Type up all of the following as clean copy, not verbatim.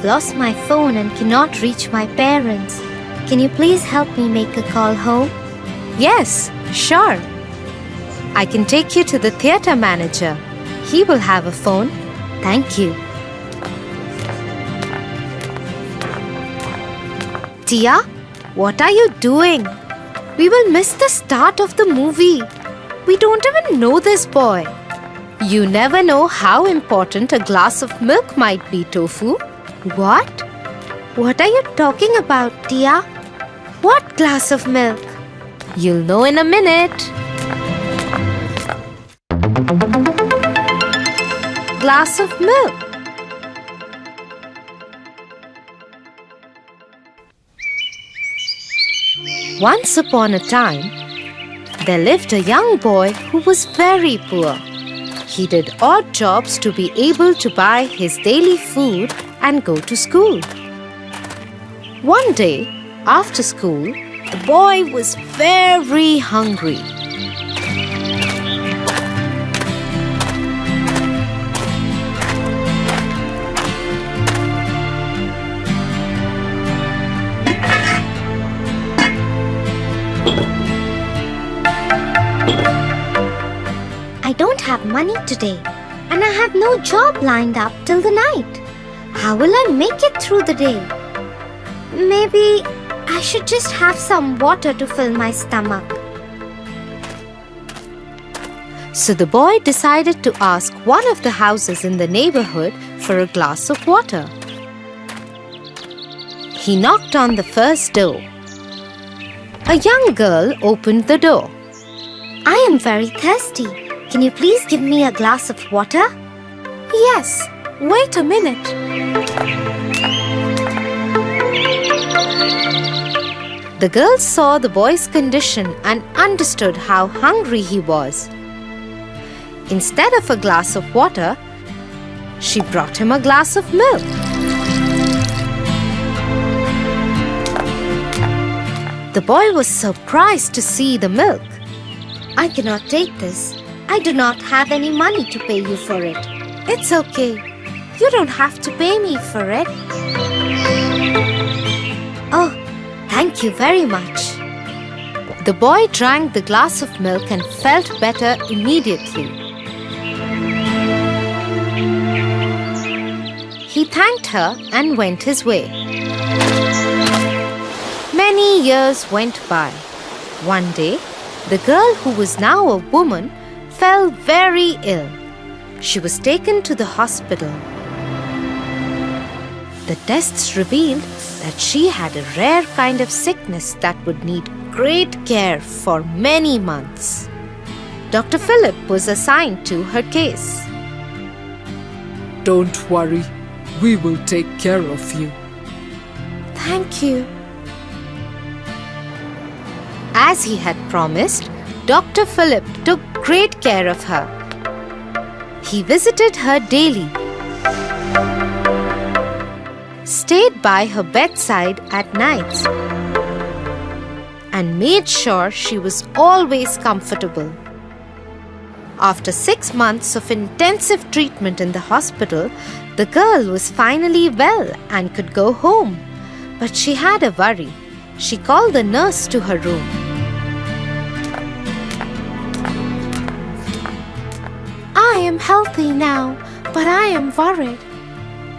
lost my phone and cannot reach my parents. Can you please help me make a call home? Yes, sure. I can take you to the theatre manager. He will have a phone. Thank you. Tia, what are you doing? We will miss the start of the movie. We don't even know this boy. You never know how important a glass of milk might be, Tofu. What? What are you talking about, Tia? What glass of milk? You'll know in a minute. Glass of milk. Once upon a time, there lived a young boy who was very poor. He did odd jobs to be able to buy his daily food and go to school. One day, after school, the boy was very hungry. I don't have money today, and I have no job lined up till the night. How will I make it through the day? Maybe I should just have some water to fill my stomach. So the boy decided to ask one of the houses in the neighborhood for a glass of water. He knocked on the first door. A young girl opened the door. I am very thirsty. Can you please give me a glass of water? Yes, wait a minute. The girl saw the boy's condition and understood how hungry he was. Instead of a glass of water, she brought him a glass of milk. The boy was surprised to see the milk. I cannot take this. I do not have any money to pay you for it. It's okay. You don't have to pay me for it. Oh, thank you very much. The boy drank the glass of milk and felt better immediately. He thanked her and went his way. Many years went by. One day, the girl, who was now a woman, fell very ill. She was taken to the hospital. The tests revealed that she had a rare kind of sickness that would need great care for many months. Dr. Philip was assigned to her case. Don't worry, we will take care of you. Thank you. As he had promised, Dr. Philip took great care of her. He visited her daily, stayed by her bedside at nights, and made sure she was always comfortable. After 6 months of intensive treatment in the hospital, the girl was finally well and could go home. But she had a worry. She called the nurse to her room. I am healthy now, but I am worried.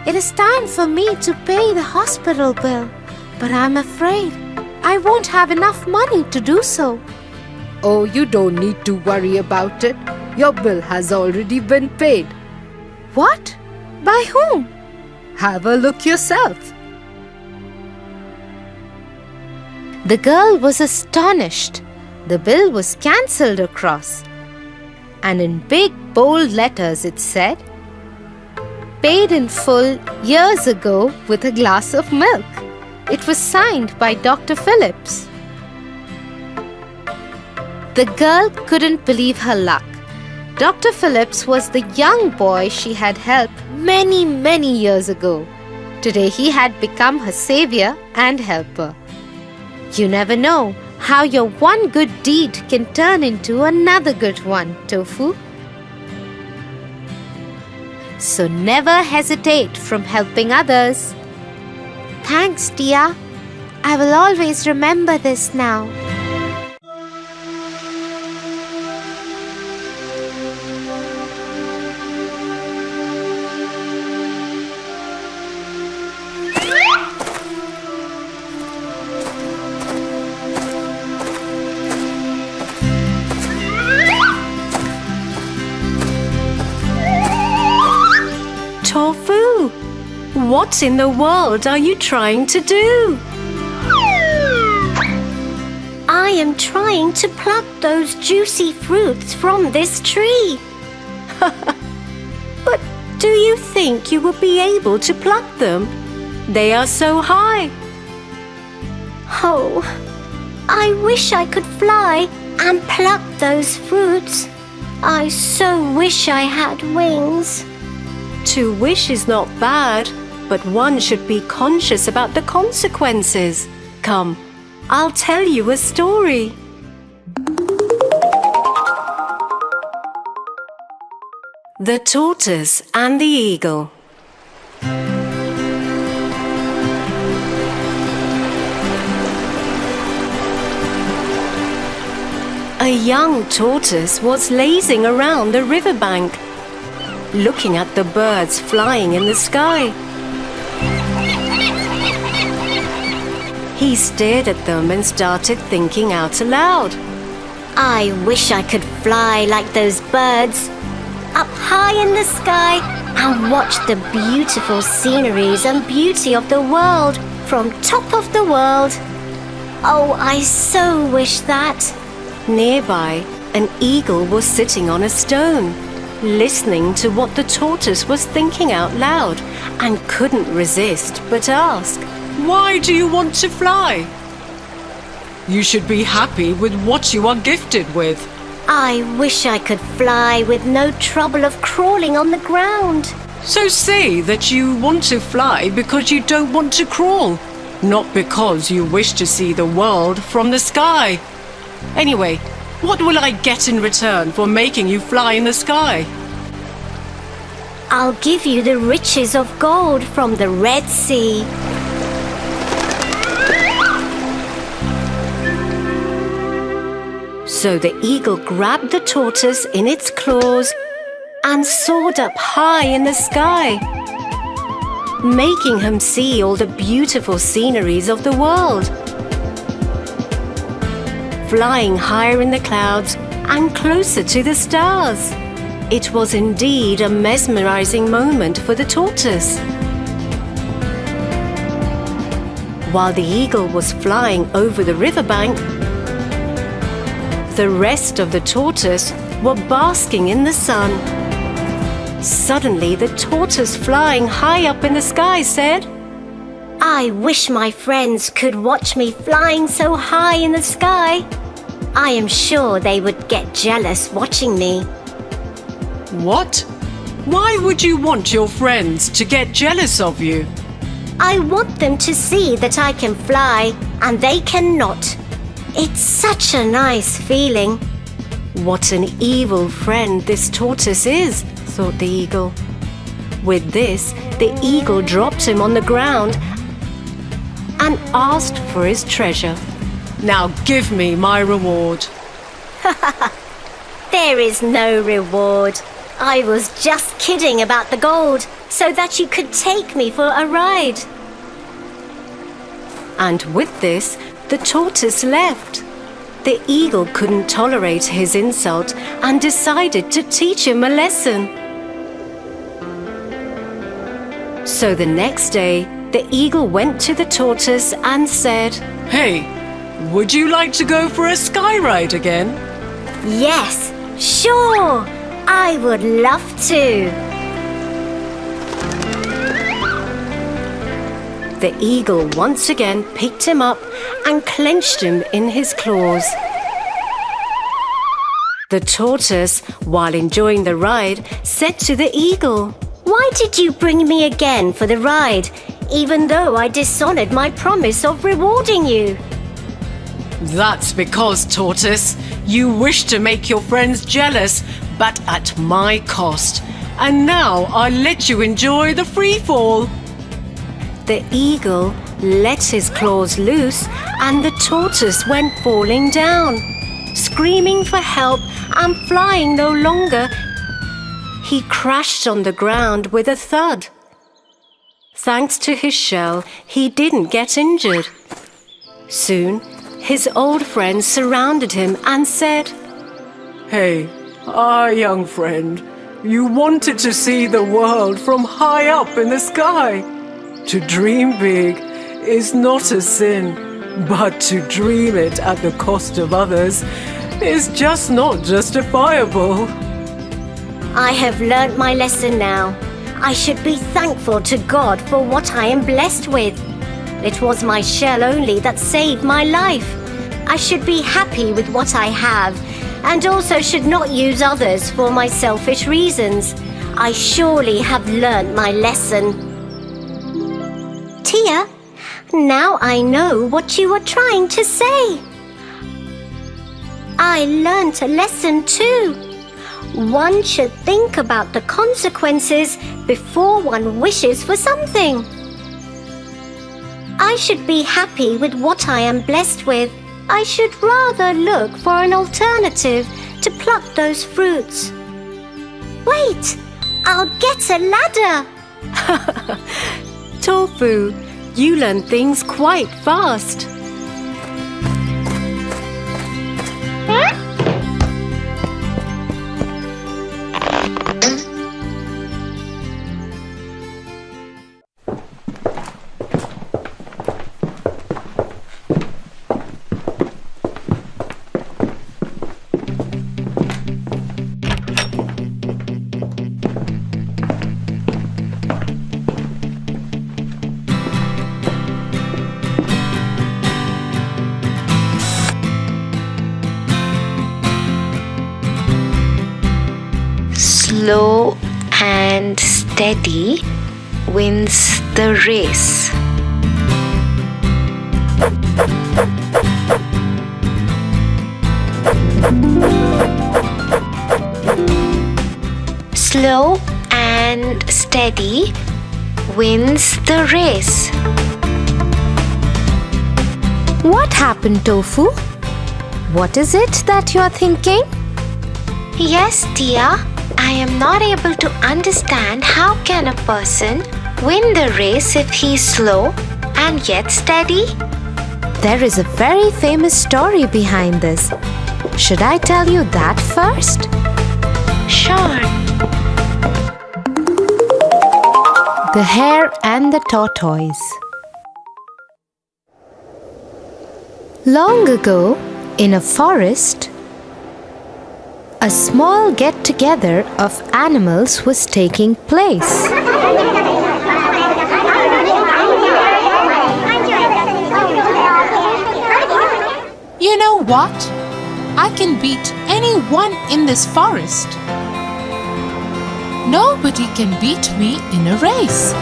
It is time for me to pay the hospital bill, but I'm afraid I won't have enough money to do so. Oh, you don't need to worry about it. Your bill has already been paid. What? By whom? Have a look yourself. The girl was astonished. The bill was cancelled across. And in big bold letters it said, "Paid in full years ago with a glass of milk." It was signed by Dr. Phillips. The girl couldn't believe her luck. Dr. Phillips was the young boy she had helped many years ago. Today he had become her savior and helper. You never know how your one good deed can turn into another good one, Tofu. So never hesitate from helping others. Thanks, dear. I will always remember this now. Tofu, what in the world are you trying to do? I am trying to pluck those juicy fruits from this tree. But do you think you will be able to pluck them? They are so high. Oh, I wish I could fly and pluck those fruits. I so wish I had wings. To wish is not bad, but one should be conscious about the consequences. Come, I'll tell you a story. The Tortoise and the Eagle. A young tortoise was lazing around the riverbank, looking at the birds flying in the sky. He stared at them and started thinking out aloud. I wish I could fly like those birds, up high in the sky and watch the beautiful sceneries and beauty of the world from top of the world. Oh, I so wish that. Nearby, an eagle was sitting on a stone, listening to what the tortoise was thinking out loud, and couldn't resist but ask, Why do you want to fly? You should be happy with what you are gifted with. I wish I could fly with no trouble of crawling on the ground. So say that you want to fly because you don't want to crawl, not because you wish to see the world from the sky. Anyway, what will I get in return for making you fly in the sky? I'll give you the riches of gold from the Red Sea. So the eagle grabbed the tortoise in its claws and soared up high in the sky, making him see all the beautiful sceneries of the world. Flying higher in the clouds and closer to the stars. It was indeed a mesmerizing moment for the tortoise. While the eagle was flying over the riverbank, the rest of the tortoise were basking in the sun. Suddenly, the tortoise flying high up in the sky said, I wish my friends could watch me flying so high in the sky. I am sure they would get jealous watching me. What? Why would you want your friends to get jealous of you? I want them to see that I can fly and they cannot. It's such a nice feeling. What an evil friend this tortoise is, thought the eagle. With this, the eagle dropped him on the ground and asked for his treasure. Now give me my reward. There is no reward. I was just kidding about the gold so that you could take me for a ride. And with this, the tortoise left. The eagle couldn't tolerate his insult and decided to teach him a lesson. So the next day, the eagle went to the tortoise and said, Hey, would you like to go for a sky ride again? Yes, sure. I would love to. The eagle once again picked him up and clenched him in his claws. The tortoise, while enjoying the ride, said to the eagle, Why did you bring me again for the ride, even though I dishonored my promise of rewarding you? That's because, tortoise, you wish to make your friends jealous, but at my cost. And now I'll let you enjoy the free fall. The eagle, let his claws loose, and the tortoise went falling down. Screaming for help and flying no longer, he crashed on the ground with a thud. Thanks to his shell, he didn't get injured. Soon, his old friends surrounded him and said, Hey, young friend, you wanted to see the world from high up in the sky. To dream big is not a sin, but to dream it at the cost of others is just not justifiable. I have learnt my lesson now. I should be thankful to God for what I am blessed with. It was my shell only that saved my life. I should be happy with what I have, and also should not use others for my selfish reasons. I surely have learnt my lesson. Tia, now I know what you were trying to say. I learnt a lesson too. One should think about the consequences before one wishes for something. I should be happy with what I am blessed with. I should rather look for an alternative to pluck those fruits. Wait, I'll get a ladder. Tofu, you learn things quite fast. Slow and steady wins the race. Slow and steady wins the race. What happened, Tofu? What is it that you're thinking? Yes, Tia. I am not able to understand how can a person win the race if he's slow and yet steady? There is a very famous story behind this. Should I tell you that first? Sure. The hare and the tortoise. Long ago, in a forest, a small get-together of animals was taking place. You know what? I can beat anyone in this forest. Nobody can beat me in a race.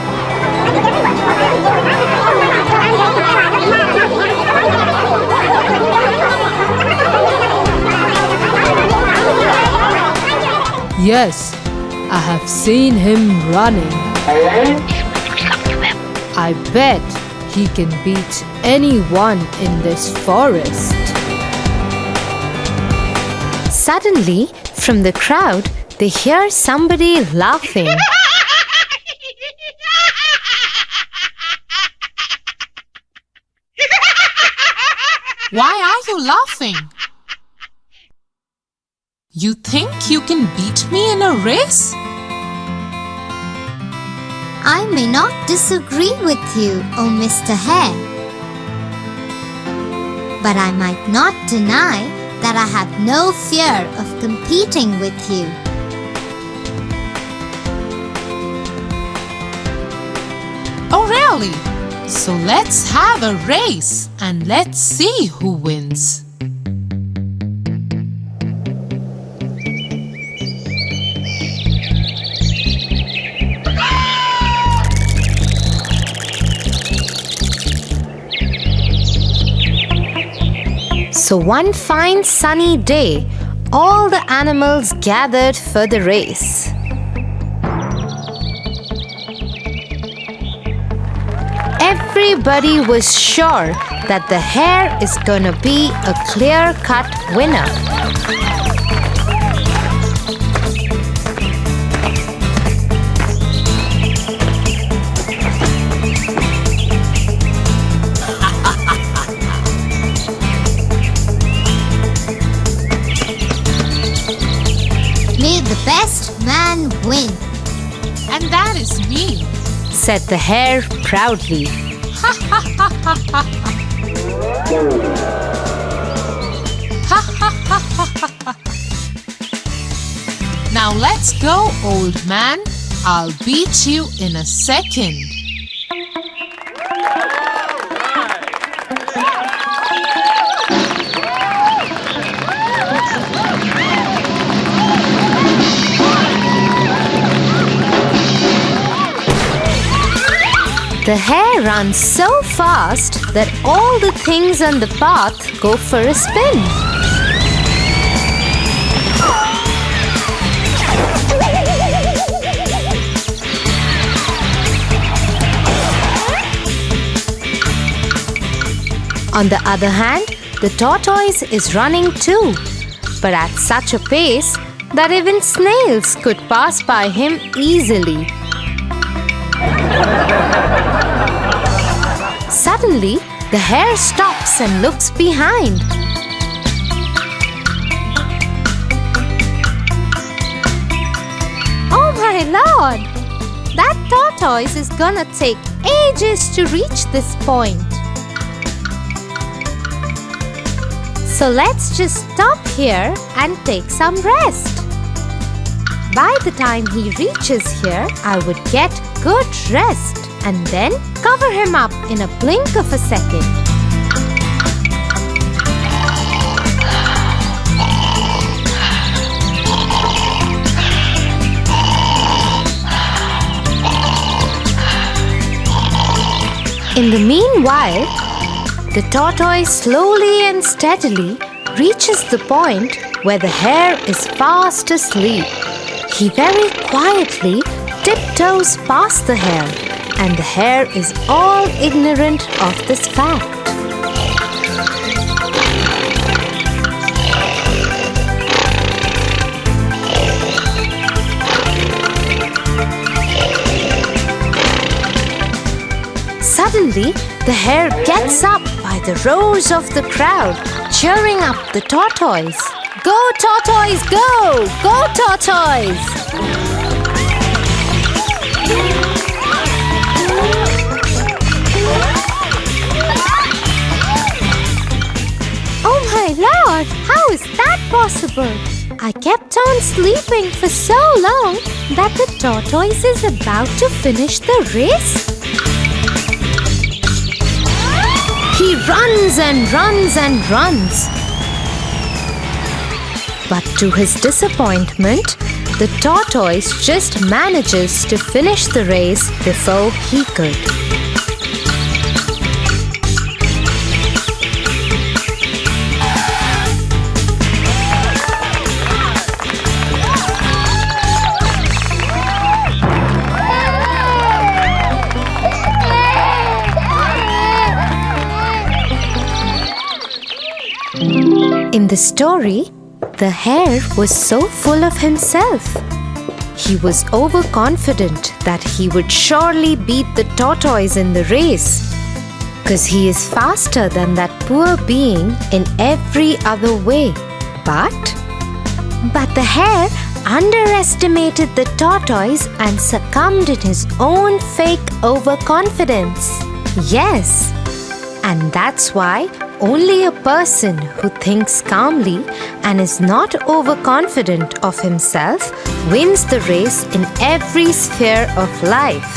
Yes, I have seen him running. I bet he can beat anyone in this forest. Suddenly, from the crowd, they hear somebody laughing. Why are you laughing? You think you can beat me in a race? I may not disagree with you, oh Mr. Hare. But I might not deny that I have no fear of competing with you. Oh, really? So let's have a race and let's see who wins. So one fine sunny day, all the animals gathered for the race. everybody was sure that the hare is gonna be a clear-cut winner. May the best man win. And that is me. Said the hare proudly. Now let's go, old man. I'll beat you in a second. The hare runs so fast that all the things on the path go for a spin. On the other hand, the tortoise is running too, but at such a pace that even snails could pass by him easily. Suddenly, the hare stops and looks behind. Oh my lord! That tortoise is gonna take ages to reach this point. So let's just stop here and take some rest. By the time he reaches here, I would get good rest and then cover him up in a blink of a second. In the meanwhile, the tortoise slowly and steadily reaches the point where the hare is fast asleep. He very quietly tiptoes past the hare, and the hare is all ignorant of this fact. Suddenly, the hare gets up by the roars of the crowd, cheering up the tortoise. Go, tortoise, go! Go, tortoise! Oh my lord! How is that possible? I kept on sleeping for so long that the tortoise is about to finish the race. He runs and runs and runs. But to his disappointment, the tortoise just manages to finish the race before he could. In the story, the hare was so full of himself. He was overconfident that he would surely beat the tortoise in the race, because he is faster than that poor being in every other way. But the hare underestimated the tortoise and succumbed in his own fake overconfidence. Yes, and that's why only a person who thinks calmly and is not overconfident of himself wins the race in every sphere of life.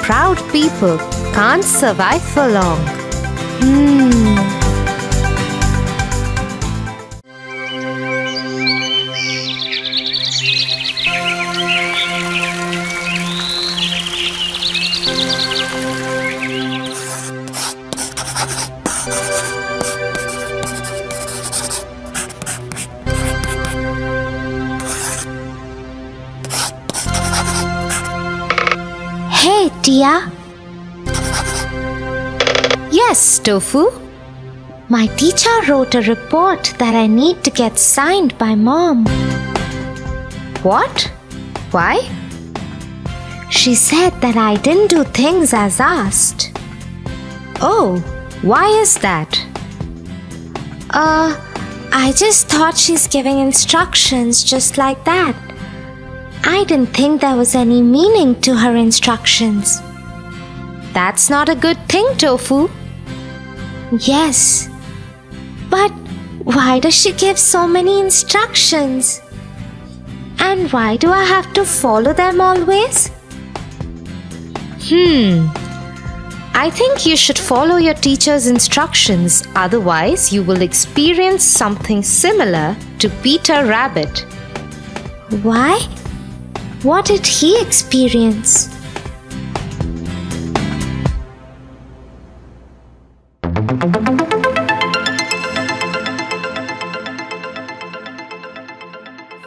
Proud people can't survive for long. Hey, Tia, Yes, Tofu. My teacher wrote a report that I need to get signed by Mom. What? Why? She said that I didn't do things as asked. Oh, why is that? I just thought she's giving instructions just like that. I didn't think there was any meaning to her instructions. That's not a good thing, Tofu. Yes, but why does she give so many instructions? And why do I have to follow them always? I think you should follow your teacher's instructions, otherwise you will experience something similar to Peter Rabbit. Why? What did he experience?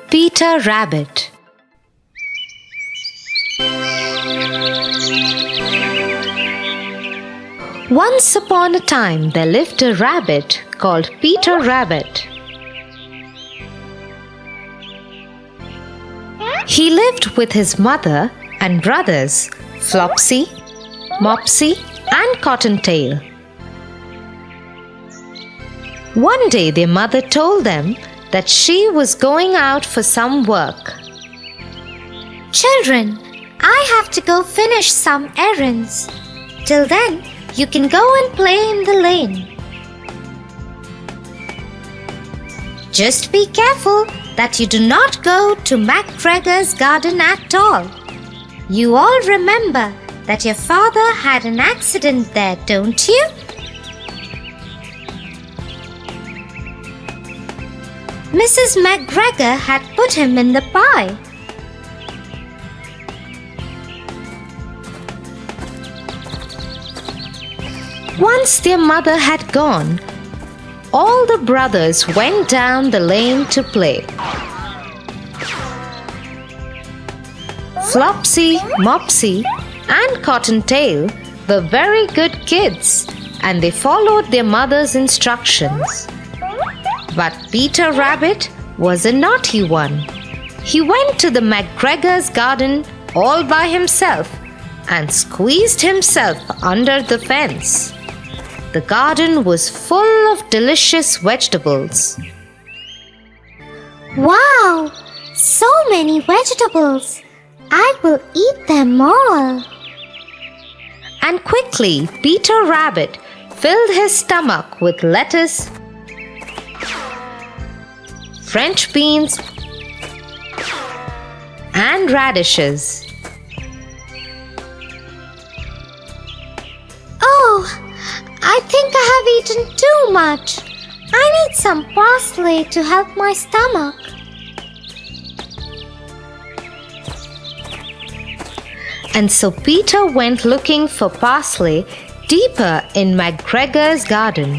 Peter Rabbit. Once upon a time, there lived a rabbit called Peter Rabbit. He lived with his mother and brothers, Flopsy, Mopsy, and Cottontail. One day, their mother told them that she was going out for some work. Children, I have to go finish some errands. Till then, you can go and play in the lane. Just be careful that you do not go to MacGregor's garden at all. You all remember that your father had an accident there, don't you? Mrs. MacGregor had put him in the pie. Once their mother had gone, all the brothers went down the lane to play. Flopsy, Mopsy, and Cottontail were very good kids, and they followed their mother's instructions. But Peter Rabbit was a naughty one. He went to the MacGregor's garden all by himself and squeezed himself under the fence. The garden was full of delicious vegetables. Wow! So many vegetables! I will eat them all. And quickly, Peter Rabbit filled his stomach with lettuce, French beans, and radishes. Oh, I think I have eaten too much. I need some parsley to help my stomach. And so Peter went looking for parsley deeper in MacGregor's garden.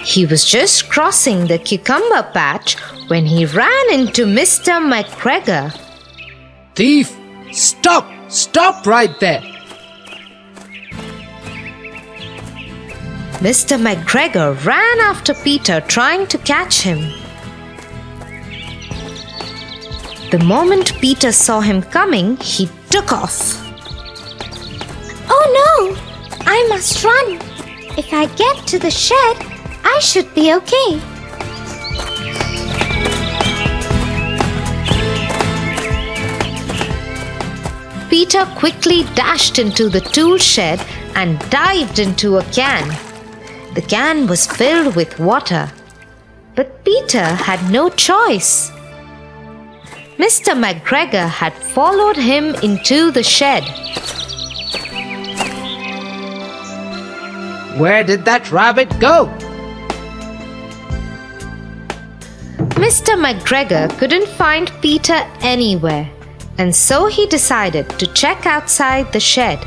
He was just crossing the cucumber patch when he ran into Mr. MacGregor. Thief! Stop! Stop right there! Mr. MacGregor ran after Peter, trying to catch him. The moment Peter saw him coming, he took off. Oh no! I must run. If I get to the shed, I should be okay. Peter quickly dashed into the tool shed and dived into a can. The can was filled with water. But Peter had no choice. Mr. MacGregor had followed him into the shed. Where did that rabbit go? Mr. MacGregor couldn't find Peter anywhere, and so he decided to check outside the shed.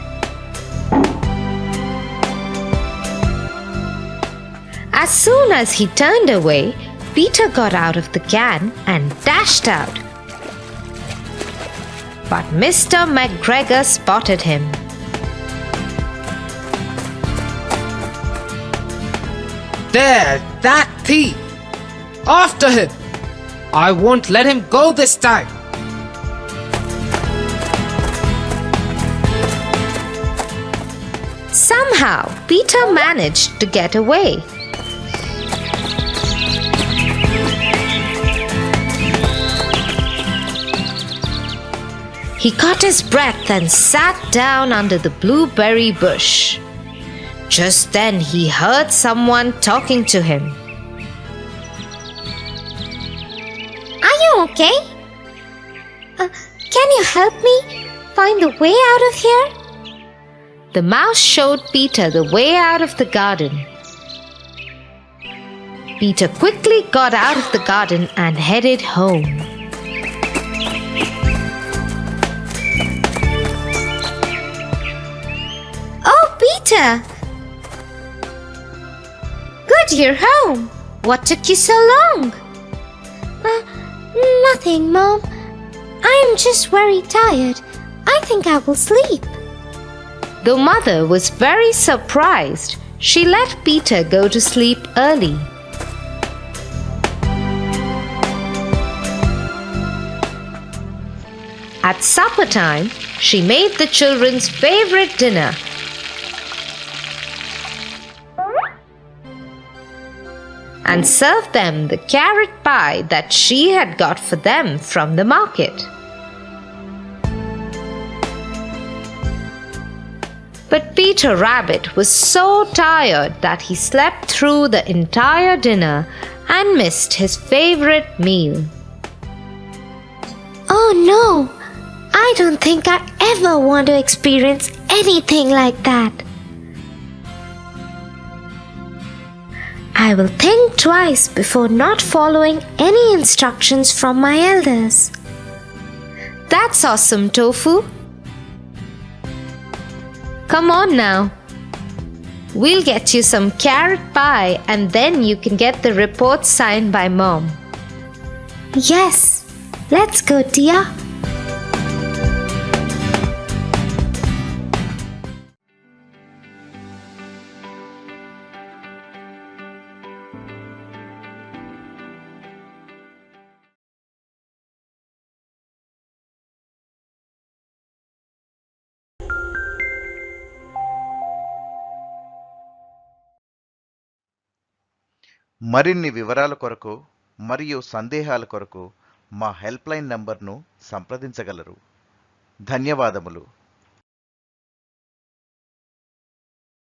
As soon as he turned away, Peter got out of the can and dashed out. But Mr. McGregor spotted him. There, that thief! After him! I won't let him go this time! Somehow, Peter managed to get away. He caught his breath and sat down under the blueberry bush. Just then he heard someone talking to him. Are you okay? Can you help me find the way out of here? The mouse showed Peter the way out of the garden. Peter quickly got out of the garden and headed home. Oh, Peter! Good you're home. What took you so long? Nothing, Mom. I am just very tired. I think I will sleep. The mother was very surprised. She let Peter go to sleep early. At supper time, she made the children's favorite dinner. And served them the carrot pie that she had got for them from the market. But Peter Rabbit was so tired that he slept through the entire dinner and missed his favorite meal. Oh no! I don't think I ever want to experience anything like that. I will think twice before not following any instructions from my elders. That's awesome, Tofu. Come on now. We'll get you some carrot pie and then you can get the report signed by Mom. Yes, let's go, dear. మరిన్ని వివరాల కొరకు మరియు సందేహాల కొరకు మా helpline నంబర్ను సంప్రదించగలరు. ధన్యవాదములు.